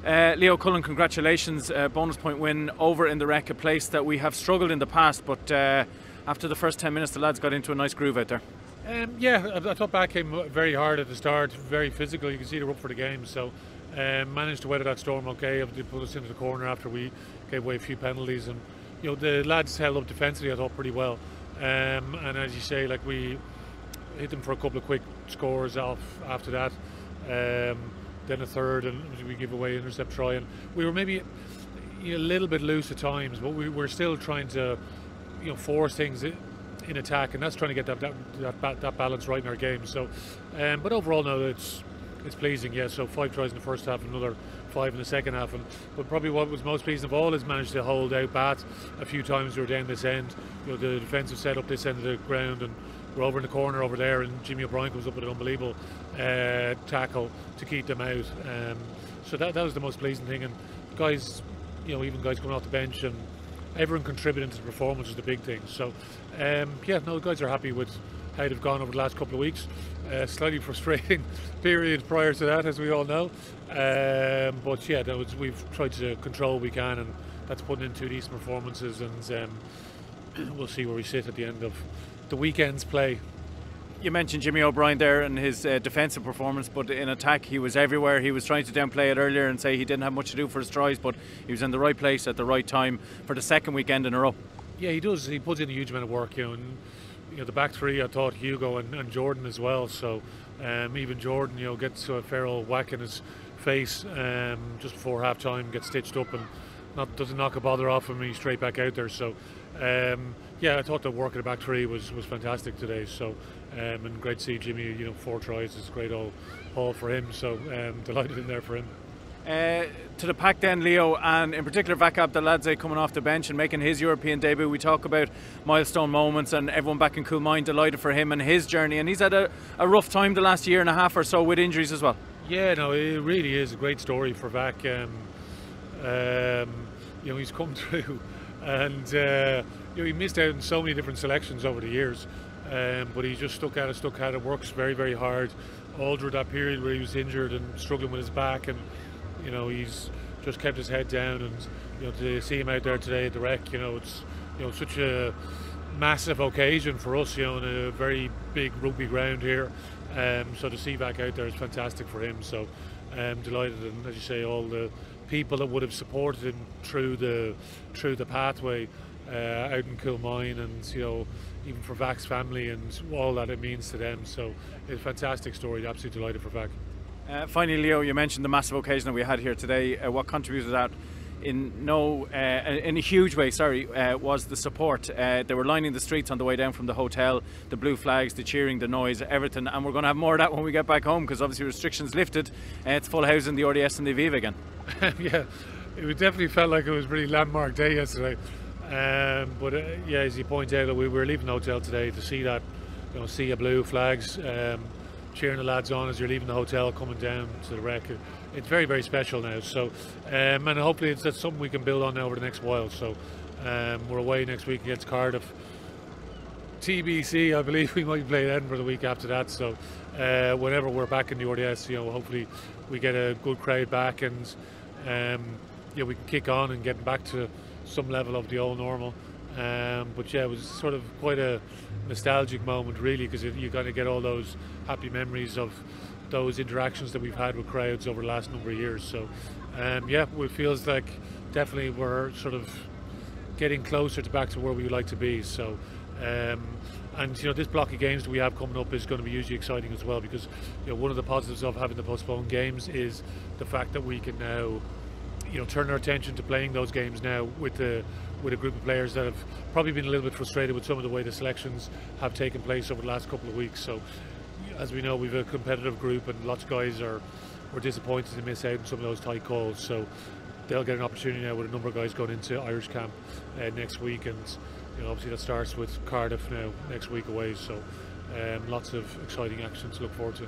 Leo, Cullen, congratulations. Bonus point win over in the Rec, a place that we have struggled in the past, but after the first 10 minutes the lads got into a nice groove out there. Yeah, I thought back came very hard at the start, very physical. You can see they're up for the game, so managed to weather that storm okay. They put us into the corner after we gave away a few penalties, and the lads held up defensively, I thought, pretty well. And as you say, like, we hit them for a couple of quick scores off after that. Then a third, and we give away an intercept try, and we were maybe a little bit loose at times, but we were still trying to force things in attack, and that's trying to get that balance right in our game. So but overall, no, it's pleasing. Yeah, so 5 tries in the first half, another 5 in the second half, but probably what was most pleasing of all is managed to hold out bat a few times. We were down this end, the defensive set up this end of the ground, and we're over in the corner over there, and Jimmy O'Brien comes up with an unbelievable tackle to keep them out. So that was the most pleasing thing, and guys, even guys coming off the bench and everyone contributing to the performance is the big thing. So yeah, no, the guys are happy with how they've gone over the last couple of weeks. Slightly frustrating period prior to that, as we all know, but yeah, we've tried to control what we can, and that's putting in 2 decent performances, and we'll see where we sit at the end of the weekend's play. You mentioned Jimmy O'Brien there and his defensive performance, but in attack he was everywhere. He was trying to downplay it earlier and say he didn't have much to do for his tries, but he was in the right place at the right time for the second weekend in a row. Yeah, he does. He puts in a huge amount of work, and the back three, I thought Hugo and Jordan as well. So even Jordan, gets a fair old whack in his face just before half time, gets stitched up, and doesn't knock a bother off him, and he's straight back out there. So yeah, I thought the work at the back three was fantastic today. So and great to see Jimmy, 4 tries is a great old haul for him. So delighted in there for him. To the pack then, Leo, and in particular Vak Abdeladze coming off the bench and making his European debut. We talk about milestone moments and everyone back in Cullen, delighted for him and his journey, and he's had a rough time the last year and a half or so with injuries as well. Yeah, no, it really is a great story for Vak. He's come through, and he missed out on so many different selections over the years, but he just stuck at it, works very, very hard all through that period where he was injured and struggling with his back, and he's just kept his head down, and to see him out there today at the Rec, it's such a massive occasion for us, in a very big rugby ground here. So to see Vak out there is fantastic for him. So delighted, and as you say, all the people that would have supported him through the pathway out in Cullen, and even for Vak's family and all that it means to them. So it's a fantastic story. Absolutely delighted for Vak. Finally, Leo, you mentioned the massive occasion that we had here today. What contributed to that in a huge way, was the support. They were lining the streets on the way down from the hotel, the blue flags, the cheering, the noise, everything, and we're going to have more of that when we get back home, because obviously restrictions lifted. It's full house in the RDS and the Aviva again. Yeah, it definitely felt like it was a really landmark day yesterday. But yeah, as you point out, we were leaving the hotel today to see that, sea of blue flags, cheering the lads on as you're leaving the hotel coming down to the Rec. It's very, very special now. So and hopefully that's something we can build on now over the next while. So we're away next week against Cardiff. TBC, I believe we might play Edinburgh the week after that. So whenever we're back in the RDS, hopefully we get a good crowd back, and we can kick on and get back to some level of the old normal. But yeah, it was sort of quite a nostalgic moment, really, because you kind of get all those happy memories of those interactions that we've had with crowds over the last number of years. So yeah, it feels like definitely we're sort of getting closer to back to where we would like to be. So and this block of games that we have coming up is going to be hugely exciting as well, because one of the positives of having the postponed games is the fact that we can now turn our attention to playing those games now with a group of players that have probably been a little bit frustrated with some of the way the selections have taken place over the last couple of weeks. So as we know, we've a competitive group, and lots of guys were disappointed to miss out on some of those tight calls. So they'll get an opportunity now with a number of guys going into Irish camp next week, and obviously that starts with Cardiff now next week away. So lots of exciting action to look forward to.